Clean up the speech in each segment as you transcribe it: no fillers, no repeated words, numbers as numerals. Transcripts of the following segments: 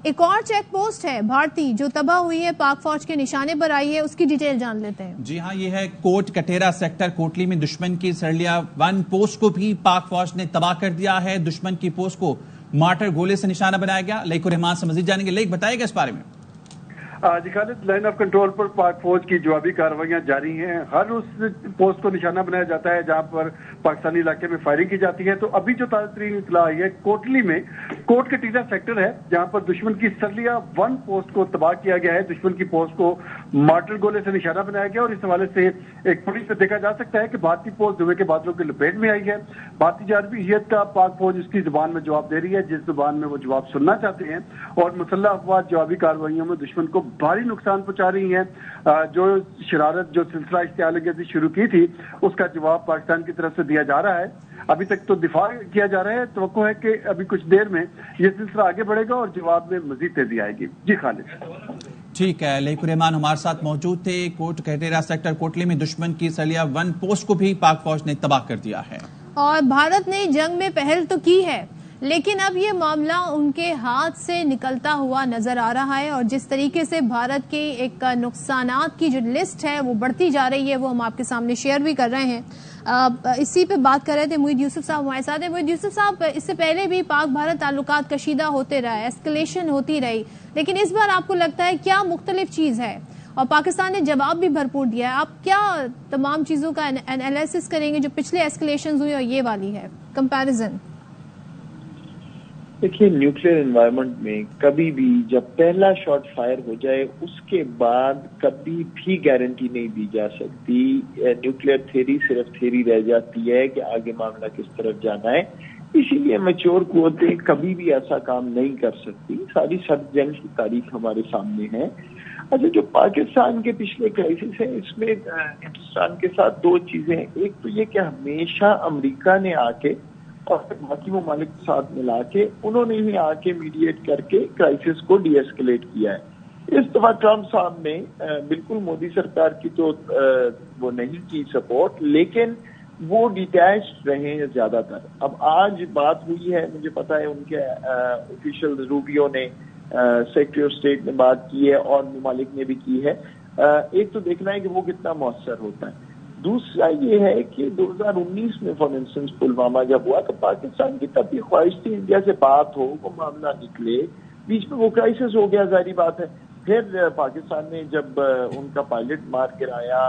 ایک اور check post ہے بھارتی جو تباہ ہوئی ہے، پاک فوج کے نشانے پر آئی ہے، اس کی ڈیٹیل جان لیتے ہیں. جی ہاں، یہ ہے کوٹ کٹیرا سیکٹر کوٹلی میں دشمن کی سرلیا 1 پوسٹ کو بھی پاک فوج نے تباہ کر دیا ہے. دشمن کی پوسٹ کو مارٹر گولے سے نشانہ بنایا گیا. لیک الرحمان سے مزید جانیں گے. لیک بتائے گا اس بارے میں. جی خالد، لائن آف کنٹرول پر پاک فوج کی جوابی کارروائیاں جاری ہیں. ہر اس پوسٹ کو نشانہ بنایا جاتا ہے جہاں پر پاکستانی علاقے میں فائرنگ کی جاتی ہے. تو ابھی جو تازہ ترین اطلاع آئی ہے، کوٹلی میں کوٹ کٹیرا سیکٹر ہے جہاں پر دشمن کی سرلیا 1 پوسٹ کو تباہ کیا گیا ہے. دشمن کی پوسٹ کو مارٹر گولے سے نشانہ بنایا گیا اور اس حوالے سے ایک پولیس سے دیکھا جا سکتا ہے کہ بھارتی پوسٹ دھوئے کے بادلوں کی لپیٹ میں آئی ہے. بھارتی جانبی ہیئت کا پاک فوج اس کی زبان میں جواب دے رہی ہے جس زبان میں وہ جواب سننا چاہتے ہیں، اور مسلح افواج جوابی کارروائیوں میں دشمن کو بھاری نقصان پہنچا رہی ہیں. جو شرارت جو سلسلہ اشتعال انگیزی شروع کی تھی اس کا جواب پاکستان کی طرف سے دیا جا رہا ہے. ابھی تک تو دفاع کیا جا رہا ہے. توقع ہے کہ ابھی کچھ دیر میں یہ سلسلہ آگے بڑھے گا اور جواب میں مزید تیزی آئے گی. جی خالد. ٹھیک ہے، لیک الرحمان ہمارے ساتھ موجود تھے. کوٹ کٹیرا سیکٹر کوٹلی میں دشمن کی سرلیا 1 پوسٹ کو بھی پاک فوج نے تباہ کر دیا ہے. اور بھارت نے جنگ میں پہل تو کی ہے لیکن اب یہ معاملہ ان کے ہاتھ سے نکلتا ہوا نظر آ رہا ہے، اور جس طریقے سے بھارت کے ایک نقصانات کی جو لسٹ ہے وہ بڑھتی جا رہی ہے وہ ہم آپ کے سامنے شیئر بھی کر رہے ہیں. اسی پہ بات کر رہے تھے موید یوسف صاحب ہمارے ساتھ ہیں. موید یوسف صاحب، اس سے پہلے بھی پاک بھارت تعلقات کشیدہ ہوتے رہے، ایسکلیشن ہوتی رہی، لیکن اس بار آپ کو لگتا ہے کیا مختلف چیز ہے؟ اور پاکستان نے جواب بھی بھرپور دیا ہے. آپ کیا تمام چیزوں کا انالیسس کریں گے جو پچھلے ایسکلیشنز ہوئی اور یہ والی ہے کمپیریزن؟ دیکھیے، نیوکلیر انوائرمنٹ میں کبھی بھی جب پہلا شاٹ فائر ہو جائے اس کے بعد کبھی بھی گارنٹی نہیں دی جا سکتی. نیوکلیر تھیوری صرف تھیوری رہ جاتی ہے کہ آگے معاملہ کس طرف جانا ہے. اسی لیے میچور قوتیں کبھی بھی ایسا کام نہیں کر سکتی. ساری سرد جنگ کی تاریخ ہمارے سامنے ہے. اچھا، جو پاکستان کے پچھلے کرائسس ہیں اس میں ہندوستان کے ساتھ 2 چیزیں ہیں. ایک تو یہ کہ ہمیشہ امریکہ نے آ کے اور باقی ممالک کے ساتھ ملا کے انہوں نے ہی آ کے میڈیٹ کر کے کرائسس کو ڈی ایسکلیٹ کیا ہے. اس دفعہ ٹرمپ صاحب نے بالکل مودی سرکار کی تو وہ نہیں کی سپورٹ، لیکن وہ ڈیٹیچڈ رہے ہیں زیادہ تر. اب آج بات ہوئی ہے، مجھے پتا ہے ان کے آفیشل روبیو نے سیکریٹری آف اسٹیٹ نے بات کی ہے اور ممالک نے بھی کی ہے. ایک تو دیکھنا ہے کہ وہ کتنا مؤثر ہوتا ہے. دوسرا یہ ہے کہ 2019 میں فار انسٹنس پلوامہ جب ہوا تو پاکستان کی تب بھی خواہش تھی انڈیا سے بات ہو، وہ معاملہ نکلے. بیچ میں وہ کرائسس ہو گیا، ظاہری بات ہے. پھر پاکستان نے جب ان کا پائلٹ مار گرایا،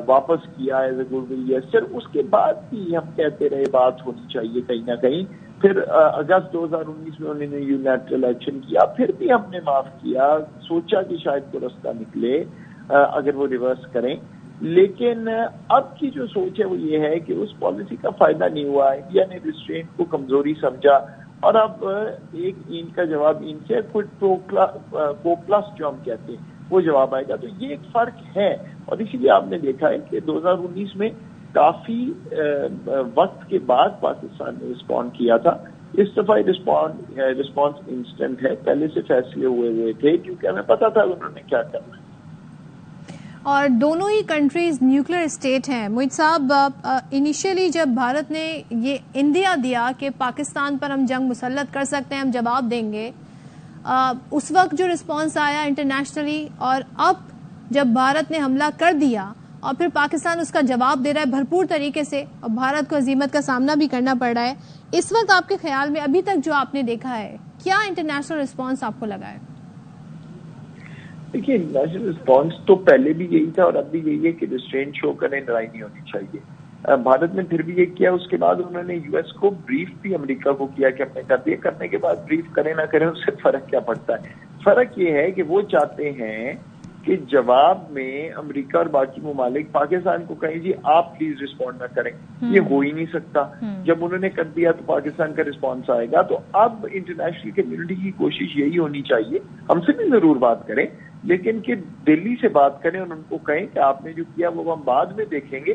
واپس کیا is a goodwill gesture, اس کے بعد بھی ہم کہتے رہے بات ہونی چاہیے کہیں نہ کہیں. پھر اگست 2019 میں انہوں نے یونیلٹرل ایکشن کیا، پھر بھی ہم نے معاف کیا، سوچا کہ شاید کوئی رستہ نکلے اگر وہ ریورس کریں. لیکن اب کی جو سوچ ہے وہ یہ ہے کہ اس پالیسی کا فائدہ نہیں ہوا. انڈیا نے ریسٹرینٹ کو کمزوری سمجھا اور اب ایک این کا جواب این سے کو پلس جو ہم کہتے ہیں وہ جواب آئے گا. تو یہ ایک فرق ہے اور اسی لیے آپ نے دیکھا ہے کہ 2019 میں کافی وقت کے بعد پاکستان نے رسپونڈ کیا تھا. اس دفعہ رسپانس انسٹنٹ ہے. پہلے سے فیصلے ہوئے تھے کیونکہ ہمیں پتا تھا انہوں نے کیا کرنا ہے. اور دونوں ہی کنٹریز نیوکلیر اسٹیٹ ہیں. موید صاحب، انیشیلی جب بھارت نے یہ اندیا دیا کہ پاکستان پر ہم جنگ مسلط کر سکتے ہیں، ہم جواب دیں گے، اس وقت جو رسپانس آیا انٹرنیشنلی، اور اب جب بھارت نے حملہ کر دیا اور پھر پاکستان اس کا جواب دے رہا ہے بھرپور طریقے سے اور بھارت کو ہزیمت کا سامنا بھی کرنا پڑ رہا ہے، اس وقت آپ کے خیال میں ابھی تک جو آپ نے دیکھا ہے کیا انٹرنیشنل رسپانس آپ کو لگا ہے؟ دیکھیے، نیشنل رسپانس تو پہلے بھی یہی تھا اور اب بھی یہی ہے کہ ریسٹرینٹ شو کریں، لڑائی نہیں ہونی چاہیے. بھارت نے پھر بھی یہ کیا. اس کے بعد انہوں نے یو ایس کو بریف بھی امریکہ کو کیا کہ ہم نے کر دیا. کرنے کے بعد بریف کریں نہ کریں اس سے فرق کیا پڑتا ہے؟ فرق یہ ہے کہ وہ چاہتے ہیں کہ جواب میں امریکہ اور باقی ممالک پاکستان کو کہیں جی آپ پلیز رسپونڈ نہ کریں. یہ ہو ہی نہیں سکتا. جب انہوں نے کر دیا تو پاکستان کا رسپانس آئے گا. تو اب انٹرنیشنل کمیونٹی کی کوشش یہی ہونی چاہیے، ہم سے بھی ضرور بات کریں لیکن کہ دلی سے بات کریں اور ان کو کہیں کہ آپ نے جو کیا وہ ہم بعد میں دیکھیں گے،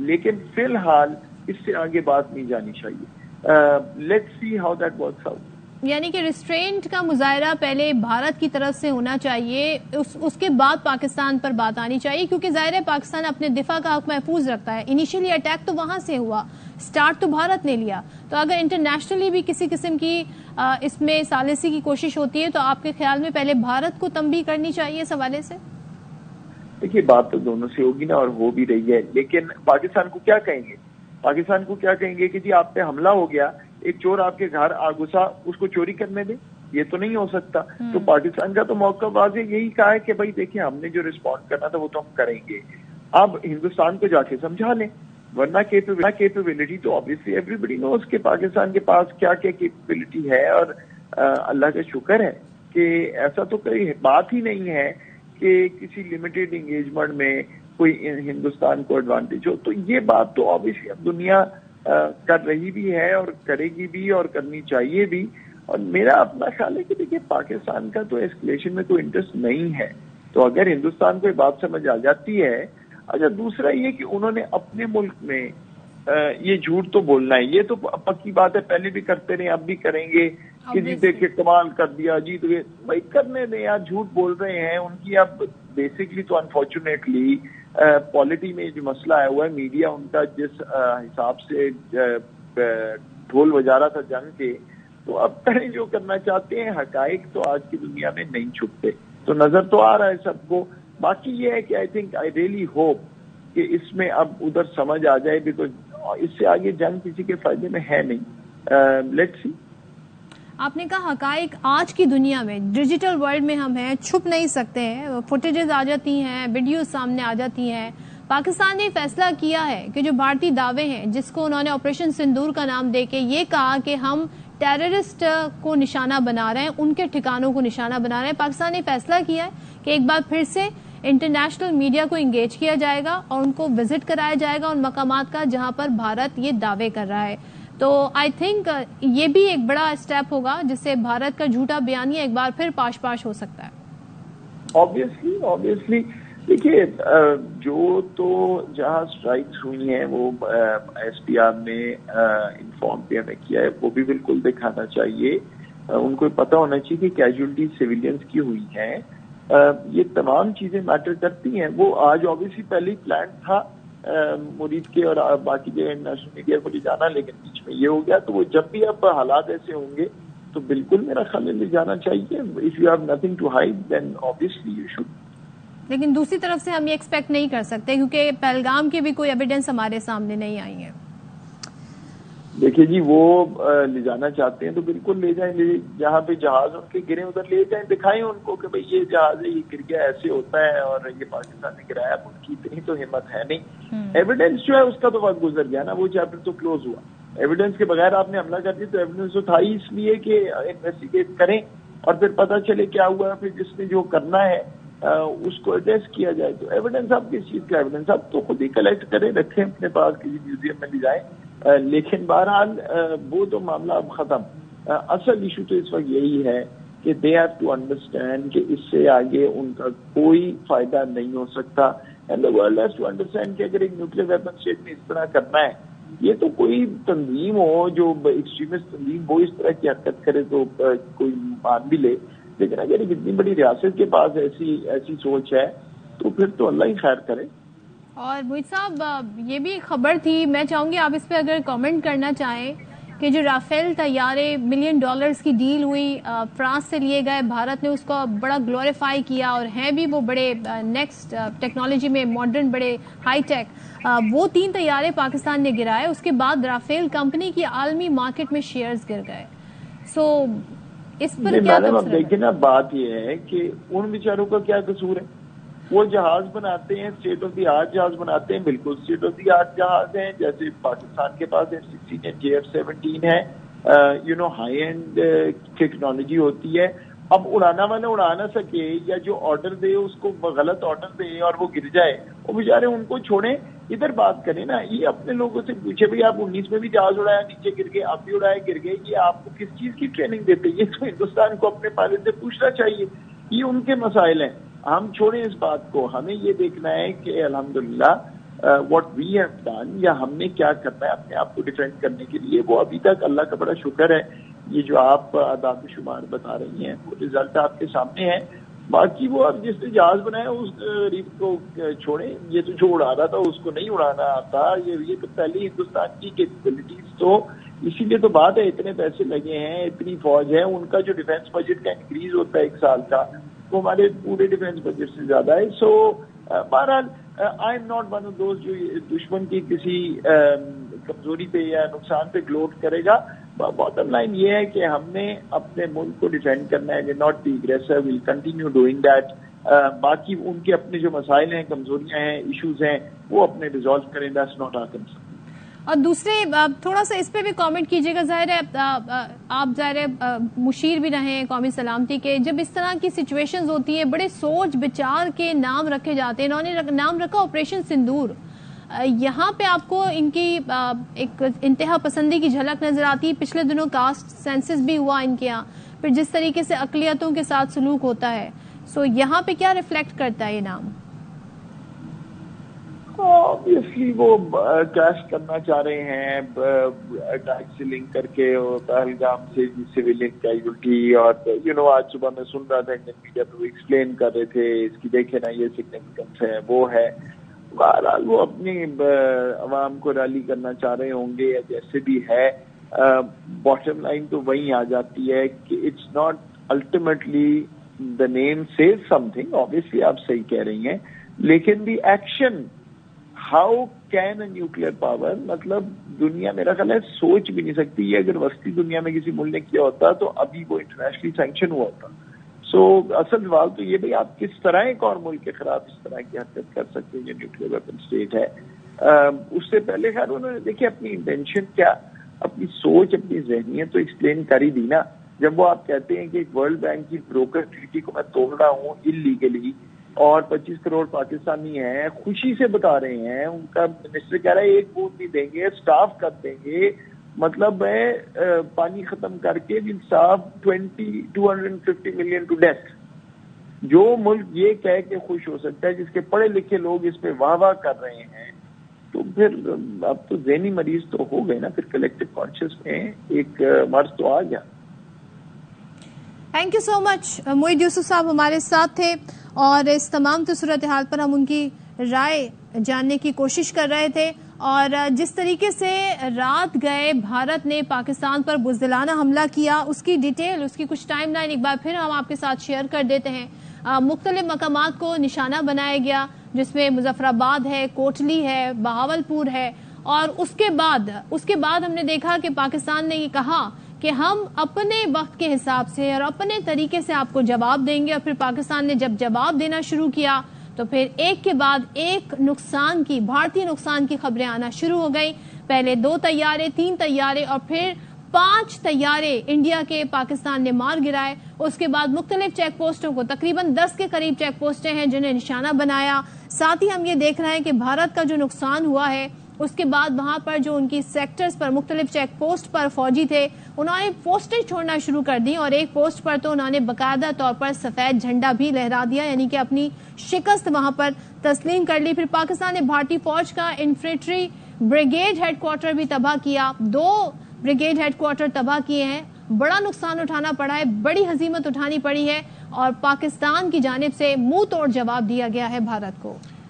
لیکن فی الحال اس سے آگے بات نہیں جانی چاہیے. Let's see how that works out. یعنی کہ ریسٹرینٹ کا مظاہرہ پہلے بھارت کی طرف سے ہونا چاہیے, اس کے بعد پاکستان پر بات آنی چاہیے, کیونکہ ظاہر ہے پاکستان اپنے دفاع کا حق محفوظ رکھتا ہے. انیشیلی اٹیک تو وہاں سے ہوا, سٹارٹ تو بھارت نے لیا, تو اگر انٹرنیشنلی بھی کسی قسم کی اس میں ثالثی کی کوشش ہوتی ہے تو آپ کے خیال میں پہلے بھارت کو تنبیہ کرنی چاہیے اس حوالے سے؟ دیکھیے بات تو دونوں سے ہوگی نا, اور ہو بھی رہی ہے, لیکن پاکستان کو کیا کہیں گے؟ پاکستان کو کیا کہیں گے کہ جی آپ پہ حملہ ہو گیا, ایک چور آپ کے گھر آ گھسا, اس کو چوری کرنے دیں؟ یہ تو نہیں ہو سکتا. تو پاکستان کا تو موقع واضح یہی کہا ہے کہ بھائی دیکھیں ہم نے جو رسپونڈ کرنا تھا وہ تو ہم کریں گے. اب ہندوستان کو جا کے سمجھا لیں, ورنہ کیپیبلٹی تو obviously ایوری بڈی نوز کہ پاکستان کے پاس کیا کیا کیپیبلٹی ہے, اور اللہ کا شکر ہے کہ ایسا تو کوئی بات ہی نہیں ہے کہ کسی لمیٹڈ انگیجمنٹ میں کوئی ہندوستان کو ایڈوانٹیج ہو. تو یہ بات تو obviously اب دنیا کر رہی بھی ہے اور کرے گی بھی اور کرنی چاہیے بھی. اور میرا اپنا خیال ہے کہ دیکھیے پاکستان کا تو ایسکلیشن میں کوئی انٹرسٹ نہیں ہے, تو اگر ہندوستان کو یہ بات سمجھ آ جاتی ہے. اچھا دوسرا یہ کہ انہوں نے اپنے ملک میں یہ جھوٹ تو بولنا ہے, یہ تو پکی بات ہے, پہلے بھی کرتے رہے اب بھی کریں گے کہ جی دیکھ کے کمال کر دیا جی, تو بھائی کرنے دیں یار, جھوٹ بول رہے ہیں ان کی. اب بیسکلی تو انفارچونیٹلی پالیٹی میں جو مسئلہ آیا ہوا ہے, میڈیا ان کا جس حساب سے ڈھول بجا رہا تھا جنگ کے, تو اب کریں جو کرنا چاہتے ہیں. حقائق تو آج کی دنیا میں نہیں چھپتے, تو نظر تو آ رہا ہے سب کو. باقی یہ ہے کہ آئی ریئلی ہوپ کہ اس میں اب ادھر سمجھ آ جائے, بیکاز اس سے آگے جنگ کسی کے فائدے میں ہے نہیں. Let's see. آپ نے کہا حقائق آج کی دنیا میں, ڈیجیٹل ورلڈ میں ہم ہیں, چھپ نہیں سکتے ہیں, فوٹیجز آ جاتی ہیں, ویڈیوز سامنے آ جاتی ہیں. پاکستان نے فیصلہ کیا ہے کہ جو بھارتی دعوے ہیں جس کو انہوں نے آپریشن سندور کا نام دے کے یہ کہا کہ ہم ٹیررسٹ کو نشانہ بنا رہے ہیں, ان کے ٹھکانوں کو نشانہ بنا رہے ہیں, پاکستان نے فیصلہ کیا ہے کہ ایک بار پھر سے انٹرنیشنل میڈیا کو انگیج کیا جائے گا اور ان کو وزٹ کرایا جائے گا ان مقامات کا جہاں پر بھارت یہ دعوے کر رہا ہے. تو آئی تھنک یہ بھی ایک بڑا اسٹیپ ہوگا جس سے بھارت کا جھوٹا بیانیہ ایک بار پھر پاش ہو سکتا ہے. obviously دیکھیے جو تو جہاں اسٹرائکس ہوئی ہیں وہ ایس پی آر نے انفارم بھی ہمیں کیا ہے, وہ بھی بالکل دکھانا چاہیے. ان کو پتا ہونا چاہیے کہ کیجولٹی سویلینز کی ہوئی ہیں. یہ تمام چیزیں میٹر کرتی ہیں. وہ آج obviously پہلے ہی پلان تھا مرید کے اور باقی جو نیشنل میڈیا کو لے جانا, لیکن بیچ میں یہ ہو گیا. تو وہ جب بھی اب حالات ایسے ہوں گے تو بالکل میرا خیال لے جانا چاہیے. If you have nothing to hide then obviously you should. لیکن دوسری طرف سے ہم یہ ایکسپیکٹ نہیں کر سکتے کیونکہ پہلگام کی بھی کوئی ایویڈنس ہمارے سامنے نہیں آئی ہے. دیکھیے جی وہ لے جانا چاہتے ہیں تو بالکل لے جائیں, جہاں پہ جہاز ان کے گرے ادھر لے جائیں, دکھائیں ان کو کہ بھئی یہ جہاز ہے, یہ گر گیا, ایسے ہوتا ہے, اور یہ پاکستان نے گرایا. اب ان کی اتنی تو ہمت ہے نہیں. ایویڈنس جو ہے اس کا تو وقت گزر گیا نا, وہ چیپٹر تو کلوز ہوا. ایویڈنس کے بغیر آپ نے حملہ کر دیا تو ایویڈنس تو تھا ہی اس لیے کہ انویسٹیگیٹ کریں اور پھر پتہ چلے کیا ہوا, پھر جس نے جو کرنا ہے اس کو ایڈریس کیا جائے. تو ایویڈنس آپ کس چیز کا ایویڈنس آپ تو خود ہی کلیکٹ کریں, رکھیں اپنے پاس, کسی میوزیم میں لے جائیں. لیکن بہرحال وہ تو معاملہ اب ختم. اصل ایشو تو اس وقت یہی ہے کہ دے ہیو ٹو انڈرسٹینڈ کہ اس سے آگے ان کا کوئی فائدہ نہیں ہو سکتا. And the world has to understand کہ اگر ایک نیوکلیر ویپن اسٹیٹ میں اس طرح کرنا ہے, یہ تو کوئی تنظیم ہو جو ایکسٹریمسٹ تنظیم وہ اس طرح کی حرکت کرے تو کوئی مان بھی لے, لیکن اگر ایک اتنی بڑی ریاست کے پاس ایسی سوچ ہے تو پھر تو اللہ ہی خیر کرے. اور موہد صاحب یہ بھی خبر تھی, میں چاہوں گی آپ اس پہ اگر کامنٹ کرنا چاہیں, کہ جو رافیل طیارے $1 ملین کی ڈیل ہوئی فرانس سے لیے گئے, بھارت نے اس کو بڑا گلوریفائی کیا اور ہیں بھی وہ بڑے نیکسٹ ٹیکنالوجی میں ماڈرن, بڑے ہائی ٹیک. وہ 3 طیارے پاکستان نے گرائے, اس کے بعد رافیل کمپنی کی عالمی مارکیٹ میں شیئرز گر گئے. سو اس پر کیا اب دیکھیں نا, بات یہ ہے کہ ان بیچاروں کا کیا قصور ہے. وہ جہاز بناتے ہیں, اسٹیٹ آف دی آرٹ جہاز بناتے ہیں, بالکل اسٹیٹ آف دی آرٹ جہاز ہیں, جیسے پاکستان کے پاس F-16 ہے, JF-17 ہے, ہائی اینڈ ٹیکنالوجی ہوتی ہے. اب اڑانا والا اڑا نہ سکے یا جو آرڈر دے اس کو غلط آرڈر دے اور وہ گر جائے, وہ بیچارے ان کو چھوڑیں, ادھر بات کریں نا. یہ اپنے لوگوں سے پوچھے بھائی آپ 19 میں بھی جہاز اڑایا, نیچے گر گئے, آپ بھی اڑائے گر گئے, یہ آپ کو کس چیز کی ٹریننگ دیتے؟ یہ تو ہندوستان کو اپنے پائلٹ سے پوچھنا چاہیے. یہ ان کے مسائل ہیں, ہم چھوڑیں اس بات کو. ہمیں یہ دیکھنا ہے کہ الحمدللہ واٹ وی ہیو ڈن, یا ہم نے کیا کرنا ہے اپنے آپ کو ڈیفینڈ کرنے کے لیے. وہ ابھی تک اللہ کا بڑا شکر ہے یہ جو آپ اعداد و شمار بتا رہی ہیں وہ رزلٹ آپ کے سامنے ہے. باقی وہ اب جس نے جہاز بنایا اس غریب کو چھوڑیں, یہ تو جو اڑا رہا تھا اس کو نہیں اڑانا آتا. یہ تو پہلی ہندوستان کی کیپبلٹیز, تو اسی لیے تو بات ہے اتنے پیسے لگے ہیں, اتنی فوج ہے, ان کا جو ڈیفینس بجٹ کا انکریز ہوتا ہے 1 سال کا وہ ہمارے پورے ڈیفینس بجٹ سے زیادہ ہے. سو بہرحال I am not one of those جو دشمن کی کسی کمزوری پہ یا نقصان پہ گلوٹ کرے گا. باٹم لائن یہ ہے کہ ہم نے اپنے ملک کو ڈیفینڈ کرنا ہے, not be aggressor, will continue doing that. باقی ان کے اپنے جو مسائل ہیں, کمزوریاں ہیں, ایشوز ہیں, وہ اپنے ریزالو کریں, دیٹس ناٹ آور کنسرن. اور دوسرے تھوڑا سا اس پہ بھی کامنٹ کیجیے گا. ظاہر ہے آپ ظاہر ہے مشیر بھی رہے ہیں قومی سلامتی کے, جب اس طرح کی سچویشنز ہوتی ہیں بڑے سوچ بچار کے نام رکھے جاتے ہیں. انہوں نے نام رکھا آپریشن سندور. یہاں پہ آپ کو ان کی ایک انتہا پسندی کی جھلک نظر آتی ہے. پچھلے دنوں کاسٹ سینسس بھی ہوا ان کے یہاں, پھر جس طریقے سے اقلیتوں کے ساتھ سلوک ہوتا ہے, سو یہاں پہ کیا ریفلیکٹ کرتا ہے یہ نام؟ آبویسلی وہ کیش کرنا چاہ رہے ہیں اٹیک سے لنک کر کے, پہلگام سے سویلین کیجولٹی. اور آج صبح میں سن رہا تھا انڈین میڈیا پہ وہ ایکسپلین کر رہے تھے اس کی, دیکھیں نا یہ سگنیفیکینس ہے, وہ ہے. بہرحال وہ اپنی عوام کو ریلی کرنا چاہ رہے ہوں گے یا جیسے بھی ہے. باٹم لائن تو وہیں آ جاتی ہے کہ it's not ultimately the name says something, obviously آپ صحیح کہہ رہی ہیں, لیکن the action how can a nuclear power, مطلب دنیا میرا خیال ہے سوچ بھی نہیں سکتی ہے. اگر وسطی دنیا میں کسی ملک نے کیا ہوتا تو ابھی وہ انٹرنیشنلی سینکشن ہوا ہوتا. سو اصل سوال تو یہ بھائی آپ کس طرح ایک اور ملک کے خلاف اس طرح کی حرکت کر سکتے ہیں جو نیوکلیر ویپن اسٹیٹ ہے. اس سے پہلے خیر انہوں نے دیکھیں اپنی انٹینشن کیا, اپنی سوچ, اپنی ذہنیت تو ایکسپلین کر ہی دی نا. جب وہ آپ کہتے ہیں کہ ایک ورلڈ بینک کی بروکر ٹریٹی کو میں توڑ رہا ہوں انلیگلی, اور 25 کروڑ پاکستانی ہیں خوشی سے بتا رہے ہیں, ان کا منسٹر کہہ رہا ہے 1 بوند نہیں دیں گے, سٹاف کر دیں گے, مطلب ہے پانی ختم کر کے ول سٹاف 250 ملین ٹو ڈیتھ. جو ملک یہ کہہ کے خوش ہو سکتا ہے, جس کے پڑھے لکھے لوگ اس پہ واہ واہ کر رہے ہیں, تو پھر اب تو ذہنی مریض تو ہو گئے نا, پھر کلیکٹیو کانشیس میں ایک مرض تو آ گیا. تھینک یو سو مچ. معید یوسف صاحب ہمارے ساتھ تھے اور اس تمام صورتحال پر ہم ان کی رائے جاننے کی کوشش کر رہے تھے. اور جس طریقے سے رات گئے بھارت نے پاکستان پر بزدلانہ حملہ کیا, اس کی ڈیٹیل, اس کی کچھ ٹائم لائن ایک بار پھر ہم آپ کے ساتھ شیئر کر دیتے ہیں. مختلف مقامات کو نشانہ بنایا گیا, جس میں مظفر آباد ہے, کوٹلی ہے, بہاولپور ہے. اور اس کے بعد ہم نے دیکھا کہ پاکستان نے یہ کہا کہ ہم اپنے وقت کے حساب سے اور اپنے طریقے سے آپ کو جواب دیں گے. اور پھر پاکستان نے جب جواب دینا شروع کیا تو پھر ایک کے بعد ایک نقصان کی, بھارتی نقصان کی خبریں آنا شروع ہو گئی. پہلے 2 طیارے, 3 طیارے اور پھر 5 طیارے انڈیا کے پاکستان نے مار گرائے. اس کے بعد مختلف چیک پوسٹوں کو, تقریباً 10 کے قریب چیک پوسٹیں ہیں جنہیں نشانہ بنایا. ساتھ ہی ہم یہ دیکھ رہے ہیں کہ بھارت کا جو نقصان ہوا ہے اس کے بعد وہاں پر جو ان کی سیکٹرز پر, مختلف چیک پوسٹ پر فوجی تھے, انہوں نے پوسٹیں چھوڑنا شروع کر دی. اور ایک پوسٹ پر تو انہوں نے باقاعدہ طور پر سفید جھنڈا بھی لہرا دیا, یعنی کہ اپنی شکست وہاں پر تسلیم کر لی. پھر پاکستان نے بھارتی فوج کا انفینٹری بریگیڈ ہیڈ کوارٹر بھی تباہ کیا, 2 بریگیڈ ہیڈ کوارٹر تباہ کیے ہیں. بڑا نقصان اٹھانا پڑا ہے, بڑی ہزیمت اٹھانی پڑی ہے, اور پاکستان کی جانب سے منہ توڑ جواب دیا گیا ہے بھارت کو.